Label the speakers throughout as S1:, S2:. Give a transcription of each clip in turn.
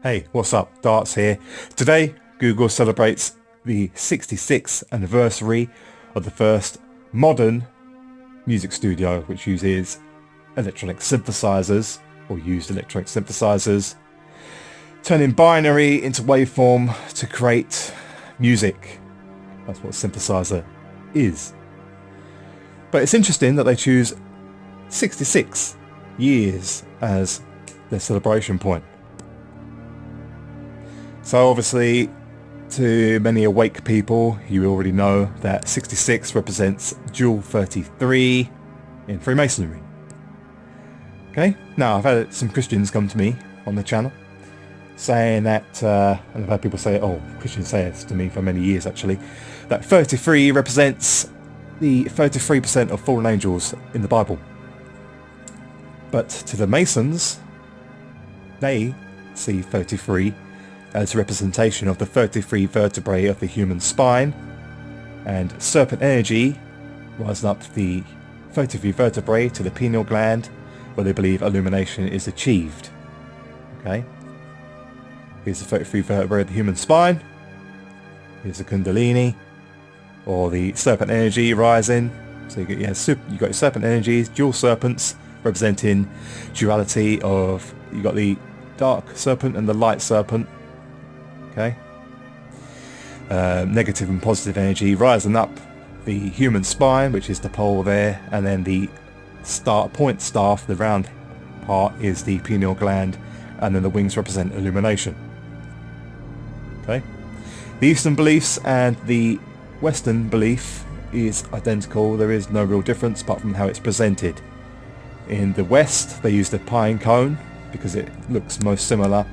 S1: Hey, what's up? Darts here. Today, Google celebrates the 66th anniversary of the first modern music studio, which uses electronic synthesizers, or used electronic synthesizers, turning binary into waveform to create music. That's what a synthesizer is. But it's interesting that they choose 66 years as their celebration point. So obviously, to many awake people, you already know that 66 represents Jewel 33 in Freemasonry. Okay, now I've had some Christians come to me on the channel saying that, and I've had people say, oh, Christians say this to me for many years actually, that 33 represents the 33% of fallen angels in the Bible. But to the Masons, they see 33 as a representation of the 33 vertebrae of the human spine, and serpent energy rising up the 33 vertebrae to the pineal gland, where they believe illumination is achieved. Okay, here's the 33 vertebrae of the human spine, here's the kundalini, or the serpent energy rising. So you got your serpent energies, dual serpents, representing duality of, you got the dark serpent and the light serpent. Okay, negative and positive energy rising up the human spine, which is the pole there, and then the point staff, the round part, is the pineal gland, and then the wings represent illumination. Okay, the Eastern beliefs and the Western belief is identical. There is no real difference apart from how it's presented. In the West, they use the pine cone because it looks most similar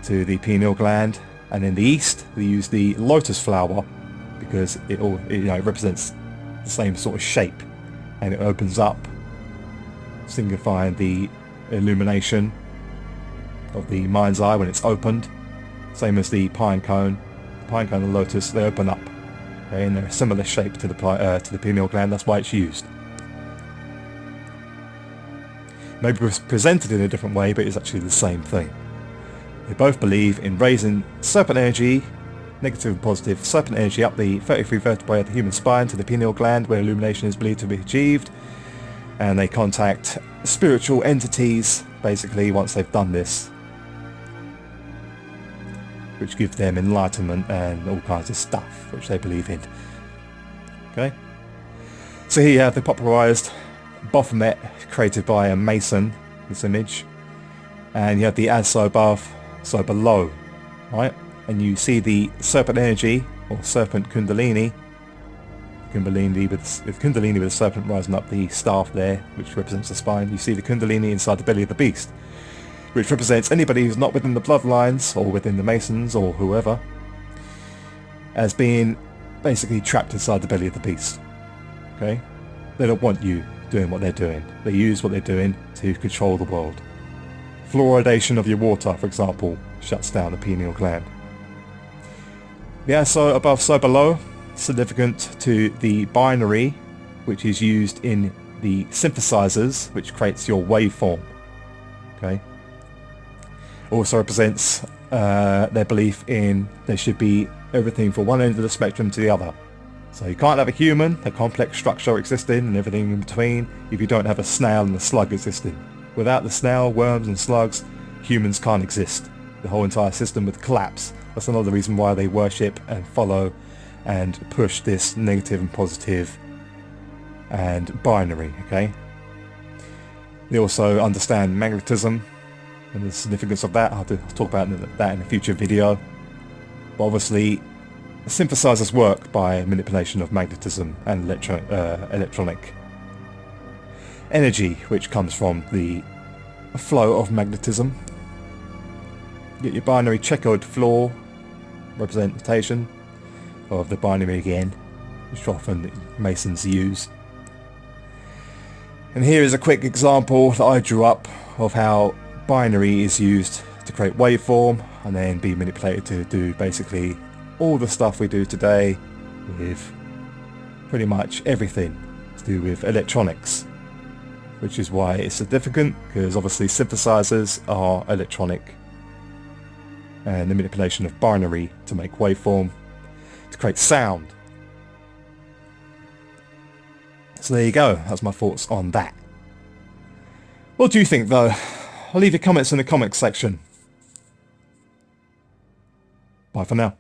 S1: to the pineal gland. And in the East, they use the lotus flower because it represents the same sort of shape, and it opens up, signifying the illumination of the mind's eye when it's opened. Same as the pine cone. The pine cone and the lotus, they open up, okay, and they're a similar shape to the pineal gland. That's why it's used. Maybe it's presented in a different way, but it's actually the same thing. They both believe in raising serpent energy, negative and positive serpent energy, up the 33 vertebrae of the human spine to the pineal gland, where illumination is believed to be achieved. And they contact spiritual entities, basically, once they've done this, which give them enlightenment and all kinds of stuff, which they believe in. Okay? So here you have the popularized Baphomet created by a Mason, this image. And you have the as so above, so below, right? And you see the serpent energy, or serpent kundalini with the serpent rising up the staff there, which represents the spine. You see the kundalini inside the belly of the beast, which represents anybody who's not within the bloodlines, or within the Masons, or whoever, as being basically trapped inside the belly of the beast. Okay? They don't want you doing what they're doing. They use what they're doing to control the world. Fluoridation of your water, for example, shuts down the pineal gland. The as so above, so below, significant to the binary, which is used in the synthesizers, which creates your waveform. Okay. Also represents their belief in there should be everything from one end of the spectrum to the other. So you can't have a human, a complex structure existing, and everything in between, if you don't have a snail and a slug existing. Without the snail, worms and slugs, humans can't exist. The whole entire system would collapse. That's another reason why they worship and follow and push this negative and positive and binary, okay? They also understand magnetism and the significance of that. I'll talk about that in a future video. But obviously, synthesizers work by manipulation of magnetism and electronic energy, which comes from the flow of magnetism. You get your binary checkered floor representation of the binary again, which often Masons use. And here is a quick example that I drew up of how binary is used to create waveform and then be manipulated to do basically all the stuff we do today with pretty much everything to do with electronics. which is why it's significant, because obviously synthesizers are electronic and the manipulation of binary to make waveform, to create sound. So there you go, that's my thoughts on that. What do you think though? I'll leave your comments in the comments section. Bye for now.